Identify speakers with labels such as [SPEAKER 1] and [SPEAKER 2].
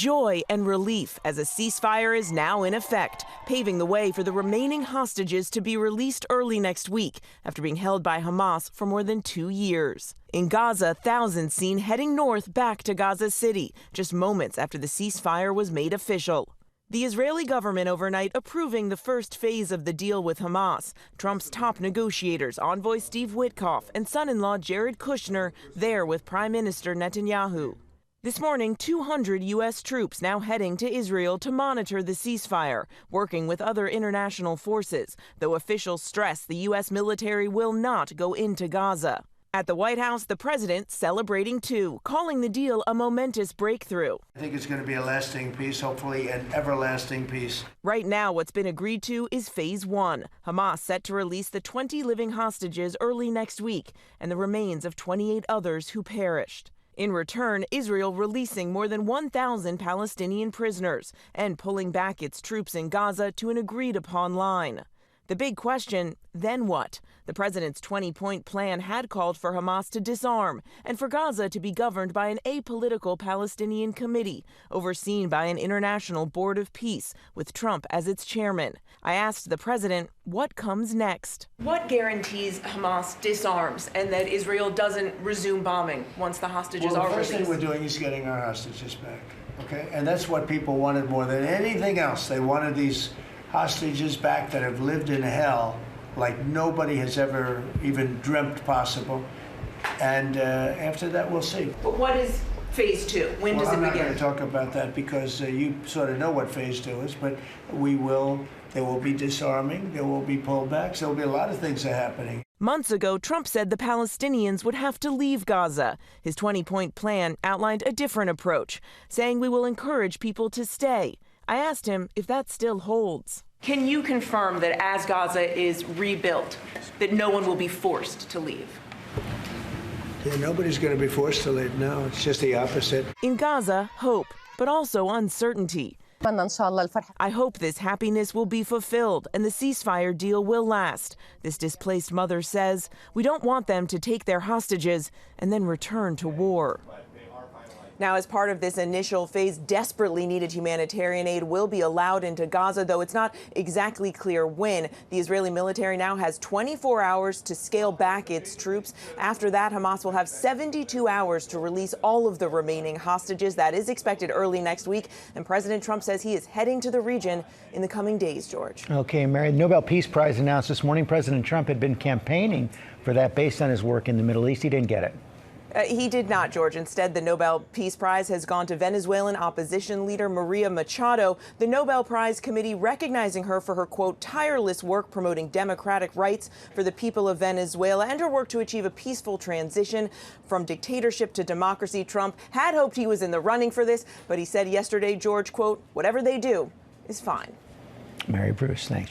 [SPEAKER 1] Joy and relief as a ceasefire is now in effect, paving the way for the remaining hostages to be released early next week after being held by Hamas for more than 2 years. In Gaza, thousands seen heading north back to Gaza City, just moments after the ceasefire was made official. The Israeli government overnight approving the first phase of the deal with Hamas. Trump's top negotiators, envoy Steve Witkoff and son-in-law Jared Kushner, there with Prime Minister Netanyahu. This morning, 200 U.S. troops now heading to Israel to monitor the ceasefire, working with other international forces, though officials stress the U.S. military will not go into Gaza. At the White House, the president celebrating too, calling the deal a momentous breakthrough.
[SPEAKER 2] I think it's going to be a lasting peace, hopefully an everlasting peace.
[SPEAKER 1] Right now, what's been agreed to is phase 1. Hamas set to release the 20 living hostages early next week and the remains of 28 others who perished. In return, Israel releasing more than 1,000 Palestinian prisoners and pulling back its troops in Gaza to an agreed-upon line. The big question, then what? The president's 20-point plan had called for Hamas to disarm and for Gaza to be governed by an apolitical Palestinian committee overseen by an international board of peace with Trump as its chairman. I asked the president, what comes next? What guarantees Hamas disarms and that Israel doesn't resume bombing once the hostages are released?
[SPEAKER 2] The first thing we're doing is getting our hostages back, okay? And that's what people wanted more than anything else. They wanted these hostages back that have lived in hell like nobody has ever even dreamt possible. And after that, we'll see.
[SPEAKER 1] But what is phase 2? When does it begin?
[SPEAKER 2] I'm not going to talk about that because you sort of know what phase 2 is, but there will be disarming, there will be pullbacks, there will be a lot of things that are happening.
[SPEAKER 1] Months ago, Trump said the Palestinians would have to leave Gaza. His 20-point plan outlined a different approach, saying we will encourage people to stay. I asked him if that still holds. Can you confirm that as Gaza is rebuilt, that no one will be forced to leave?
[SPEAKER 2] Yeah, nobody's going to be forced to leave, no. It's just the opposite.
[SPEAKER 1] In Gaza, hope, but also uncertainty. I hope this happiness will be fulfilled and the ceasefire deal will last. This displaced mother says, we don't want them to take their hostages and then return to war. Now, as part of this initial phase, desperately needed humanitarian aid will be allowed into Gaza, though it's not exactly clear when. The Israeli military now has 24 hours to scale back its troops. After that, Hamas will have 72 hours to release all of the remaining hostages. That is expected early next week. And President Trump says he is heading to the region in the coming days, George.
[SPEAKER 3] Okay, Mary, the Nobel Peace Prize announced this morning. President Trump had been campaigning for that based on his work in the Middle East. He didn't get it.
[SPEAKER 1] He did not, George. Instead, the Nobel Peace Prize has gone to Venezuelan opposition leader Maria Machado. The Nobel Prize Committee recognizing her for her, quote, tireless work promoting democratic rights for the people of Venezuela and her work to achieve a peaceful transition from dictatorship to democracy. Trump had hoped he was in the running for this, but he said yesterday, George, quote, whatever they do is fine.
[SPEAKER 3] Mary Bruce, thanks.